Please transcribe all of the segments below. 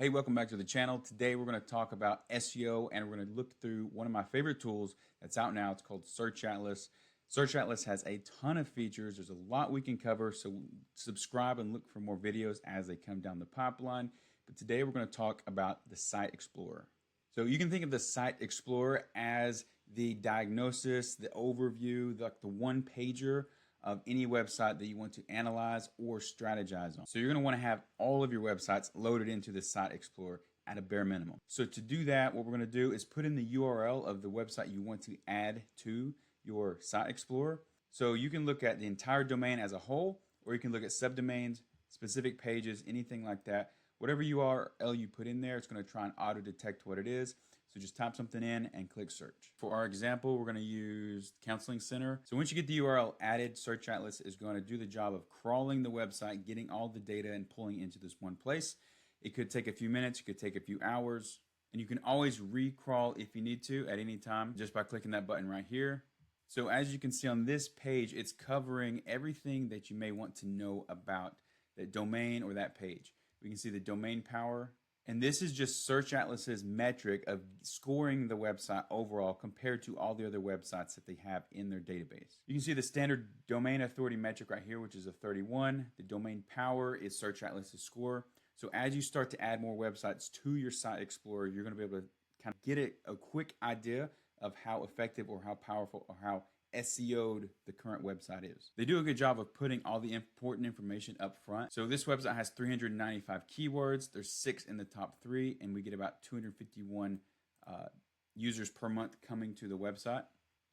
Hey, welcome back to the channel. Today we're going to talk about SEO and we're going to look through one of my favorite tools that's out now. It's called Search Atlas. Search Atlas has a ton of features. There's a lot we can cover, so subscribe and look for more videos as they come down the pipeline. But today we're going to talk about the Site Explorer. So you can think of the Site Explorer as the diagnosis, the overview, the one pager of any website that you want to analyze or strategize on. So you're going to want to have all of your websites loaded into the Site Explorer at a bare minimum. So to do that, what we're going to do is put in the URL of the website you want to add to your Site Explorer. So you can look at the entire domain as a whole, or you can look at subdomains, specific pages, anything like that. Whatever URL you put in there, it's going to try and auto detect what it is. So just type something in and click search. For our example, we're going to use Counseling Center. So once you get the URL added, Search Atlas is going to do the job of crawling the website, getting all the data and pulling it into this one place. It could take a few minutes, it could take a few hours, and you can always re-crawl if you need to at any time just by clicking that button right here. So as you can see on this page, it's covering everything that you may want to know about that domain or that page. We can see the domain power. And this is just Search Atlas's metric of scoring the website overall compared to all the other websites that they have in their database. You can see the standard domain authority metric right here, which is a 31. The domain power is Search Atlas's score. So as you start to add more websites to your Site Explorer, you're going to be able to kind of get a quick idea of how effective or how powerful or how SEO'd the current website is. They do a good job of putting all the important information up front. So this website has 395 keywords. There's 6 in the top 3, and we get about 251 users per month coming to the website.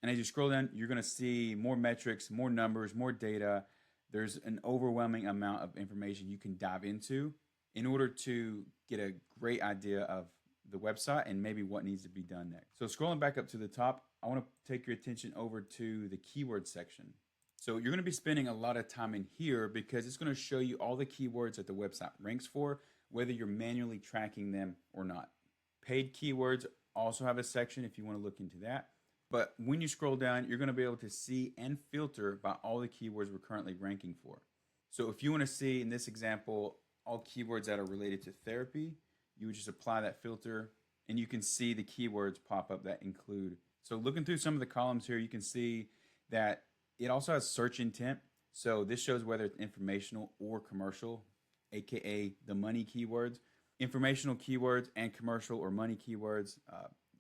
And as you scroll down, you're going to see more metrics, more numbers, more data. There's an overwhelming amount of information you can dive into in order to get a great idea of the website and maybe what needs to be done next. So scrolling back up to the top, I want to take your attention over to the keyword section. So you're going to be spending a lot of time in here because it's going to show you all the keywords that the website ranks for, whether you're manually tracking them or not. Paid keywords also have a section if you want to look into that. But when you scroll down, you're going to be able to see and filter by all the keywords we're currently ranking for. So if you want to see, in this example, all keywords that are related to therapy, you would just apply that filter and you can see the keywords pop up that include. So looking through some of the columns here, you can see that it also has search intent. So this shows whether it's informational or commercial, aka the money keywords. Informational keywords and commercial or money keywords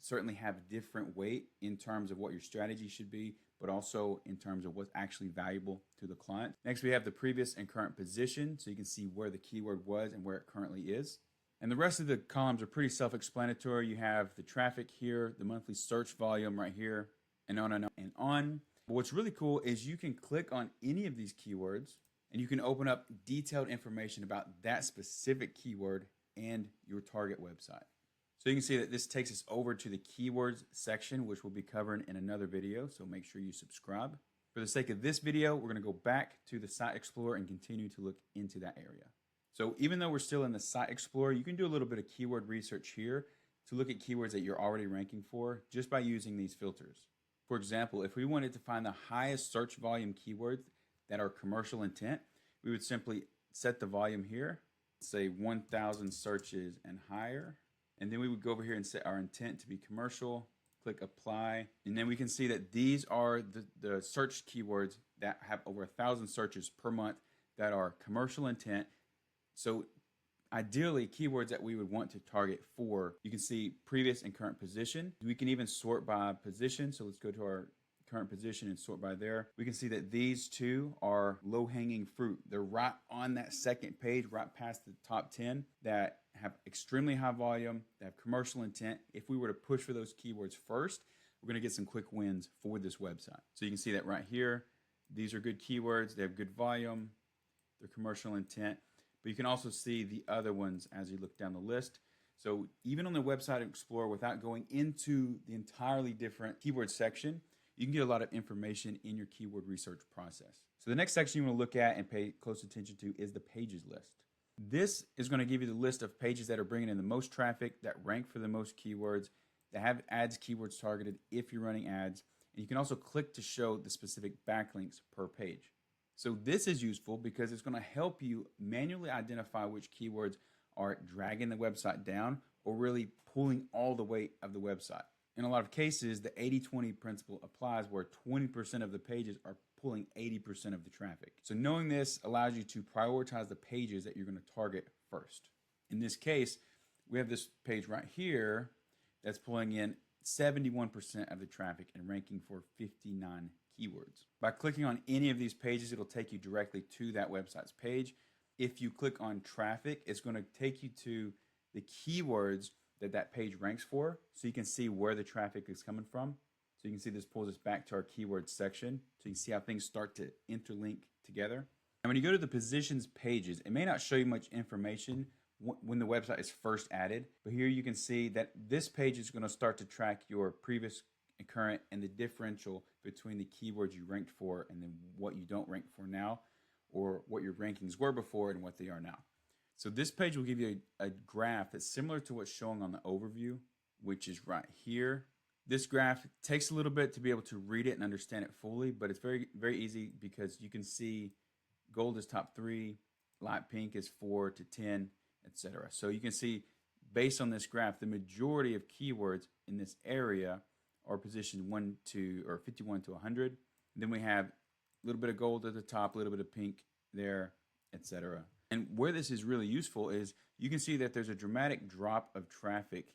certainly have different weight in terms of what your strategy should be, but also in terms of what's actually valuable to the client. Next, we have the previous and current position. So you can see where the keyword was and where it currently is. And the rest of the columns are pretty self-explanatory. You have the traffic here, the monthly search volume right here, and on and on and on. But what's really cool is you can click on any of these keywords and you can open up detailed information about that specific keyword and your target website. So you can see that this takes us over to the keywords section, which we'll be covering in another video. So make sure you subscribe. For the sake of this video, we're going to go back to the Site Explorer and continue to look into that area. So even though we're still in the Site Explorer, you can do a little bit of keyword research here to look at keywords that you're already ranking for just by using these filters. For example, if we wanted to find the highest search volume keywords that are commercial intent, we would simply set the volume here, say 1,000 searches and higher. And then we would go over here and set our intent to be commercial, click apply. And then we can see that these are the search keywords that have over 1,000 searches per month that are commercial intent. So ideally, keywords that we would want to target for, you can see previous and current position. We can even sort by position. So let's go to our current position and sort by there. We can see that these two are low-hanging fruit. They're right on that second page, right past the top 10 that have extremely high volume, that have commercial intent. If we were to push for those keywords first, we're going to get some quick wins for this website. So you can see that right here. These are good keywords. They have good volume. They're commercial intent. But you can also see the other ones as you look down the list. So even on the Website Explorer, without going into the entirely different keyword section, you can get a lot of information in your keyword research process. So the next section you want to look at and pay close attention to is the pages list. This is going to give you the list of pages that are bringing in the most traffic, that rank for the most keywords, that have ads keywords targeted if you're running ads. And you can also click to show the specific backlinks per page. So this is useful because it's going to help you manually identify which keywords are dragging the website down or really pulling all the weight of the website. In a lot of cases, the 80-20 principle applies where 20% of the pages are pulling 80% of the traffic. So knowing this allows you to prioritize the pages that you're going to target first. In this case, we have this page right here that's pulling in 71% of the traffic and ranking for 59 keywords. By clicking on any of these pages, it'll take you directly to that website's page. If you click on traffic, it's going to take you to the keywords that page ranks for, so you can see where the traffic is coming from. So you can see this pulls us back to our keywords section, so you can see how things start to interlink together. And when you go to the positions pages, it may not show you much information when the website is first added, but here you can see that this page is going to start to track your previous and current and the differential between the keywords you ranked for and then what you don't rank for now, or what your rankings were before and what they are now. So this page will give you a graph that's similar to what's showing on the overview, which is right here. This graph takes a little bit to be able to read it and understand it fully, but it's very, very easy because you can see gold is top 3, light pink is 4 to 10, etc. So you can see based on this graph, the majority of keywords in this area are positioned 1 to or 51 to 100. And then we have a little bit of gold at the top, a little bit of pink there, etc. And where this is really useful is you can see that there's a dramatic drop of traffic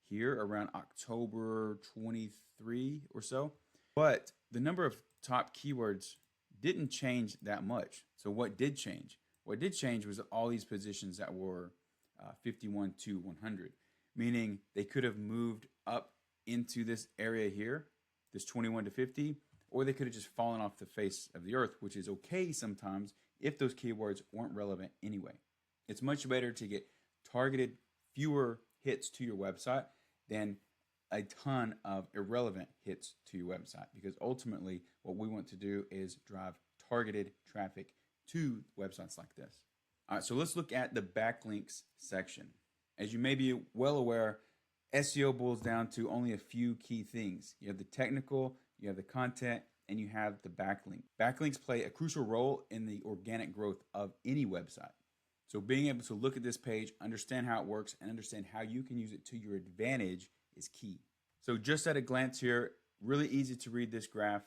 here around October 23 or so. But the number of top keywords didn't change that much. So what did change? What did change was all these positions that were 51 to 100, meaning they could have moved up into this area here, this 21 to 50, or they could have just fallen off the face of the earth, which is okay sometimes if those keywords weren't relevant anyway. It's much better to get targeted fewer hits to your website than a ton of irrelevant hits to your website, because ultimately what we want to do is drive targeted traffic to websites like this. All right, so let's look at the backlinks section. As you may be well aware, SEO boils down to only a few key things. You have the technical, you have the content, and you have the backlink. Backlinks play a crucial role in the organic growth of any website. So being able to look at this page, understand how it works, and understand how you can use it to your advantage is key. So just at a glance here, really easy to read this graph.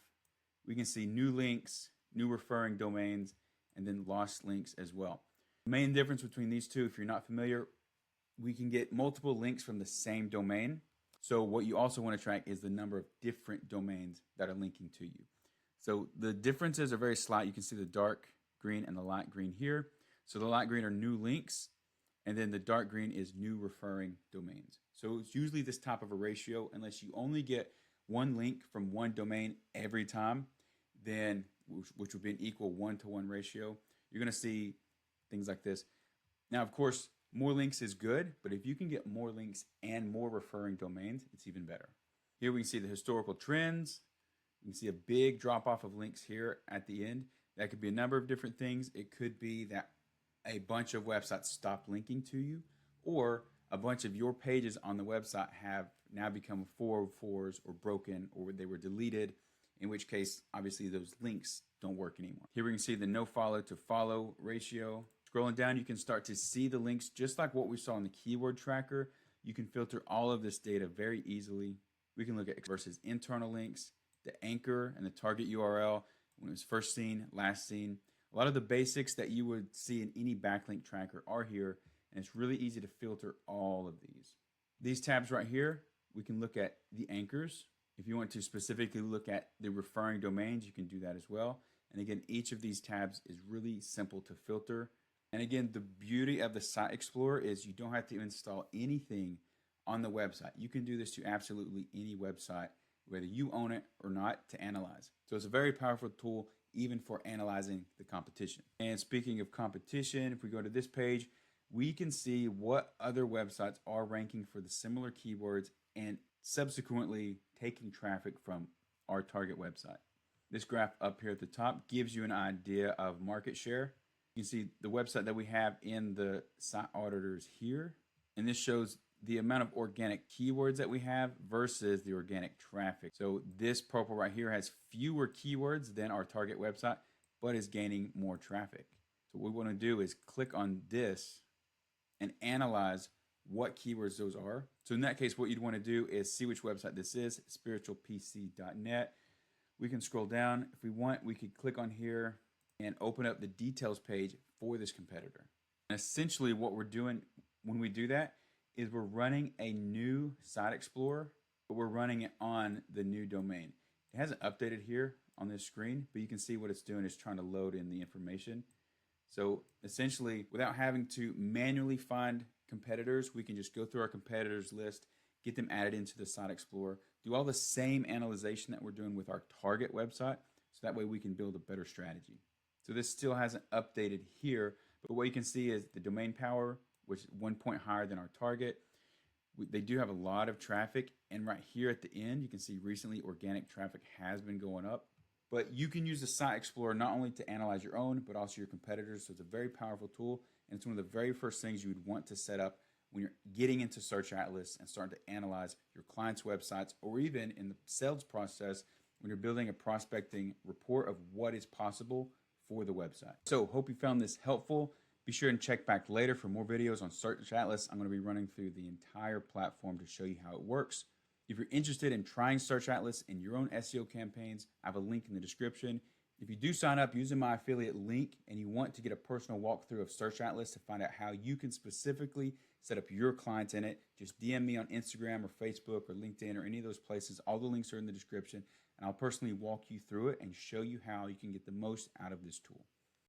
We can see new links, new referring domains, and then lost links as well. The main difference between these two, if you're not familiar, we can get multiple links from the same domain. So what you also want to track is the number of different domains that are linking to you. So the differences are very slight. You can see the dark green and the light green here. So the light green are new links, and then the dark green is new referring domains. So it's usually this type of a ratio, unless you only get one link from one domain every time, then which would be an equal 1-to-1 ratio. You're going to see things like this. Now, of course, more links is good, but if you can get more links and more referring domains, it's even better. Here we can see the historical trends. You can see a big drop off of links here at the end. That could be a number of different things. It could be that a bunch of websites stop linking to you, or a bunch of your pages on the website have now become 404s or broken, or they were deleted, in which case, obviously, those links don't work anymore. Here we can see the no follow to follow ratio. Scrolling down, you can start to see the links just like what we saw in the keyword tracker. You can filter all of this data very easily. We can look at versus internal links, the anchor and the target URL, when it was first seen, last seen. A lot of the basics that you would see in any backlink tracker are here, and it's really easy to filter all of these. These tabs right here, we can look at the anchors. If you want to specifically look at the referring domains, you can do that as well. And again, each of these tabs is really simple to filter. And again, the beauty of the Site Explorer is you don't have to install anything on the website. You can do this to absolutely any website, whether you own it or not, to analyze. So it's a very powerful tool, even for analyzing the competition. And speaking of competition, if we go to this page, we can see what other websites are ranking for the similar keywords and subsequently taking traffic from our target website. This graph up here at the top gives you an idea of market share. You can see the website that we have in the site auditors here, and this shows the amount of organic keywords that we have versus the organic traffic. So this purple right here has fewer keywords than our target website, but is gaining more traffic. So what we want to do is click on this and analyze what keywords those are. So in that case, what you'd want to do is see which website this is, spiritualpc.net. We can scroll down. If we want, we could click on here and open up the details page for this competitor. And essentially what we're doing when we do that is we're running a new site explorer, but we're running it on the new domain. It hasn't updated here on this screen, but you can see what it's doing is trying to load in the information. So essentially, without having to manually find competitors, we can just go through our competitors list, get them added into the site explorer, do all the same analysis that we're doing with our target website, so that way we can build a better strategy. So this still hasn't updated here, but what you can see is the domain power, which is 1 point higher than our target. They do have a lot of traffic, and right here at the end, you can see recently organic traffic has been going up. But you can use the Site Explorer not only to analyze your own, but also your competitors. So it's a very powerful tool, and it's one of the very first things you would want to set up when you're getting into Search Atlas and starting to analyze your clients' websites, or even in the sales process when you're building a prospecting report of what is possible for the website. So hope you found this helpful. Be sure and check back later for more videos on Search Atlas. I'm going to be running through the entire platform to show you how it works. If you're interested in trying Search Atlas in your own SEO campaigns, I have a link in the description. If you do sign up using my affiliate link and you want to get a personal walkthrough of Search Atlas to find out how you can specifically set up your clients in it, just DM me on Instagram or Facebook or LinkedIn or any of those places. All the links are in the description, and I'll personally walk you through it and show you how you can get the most out of this tool.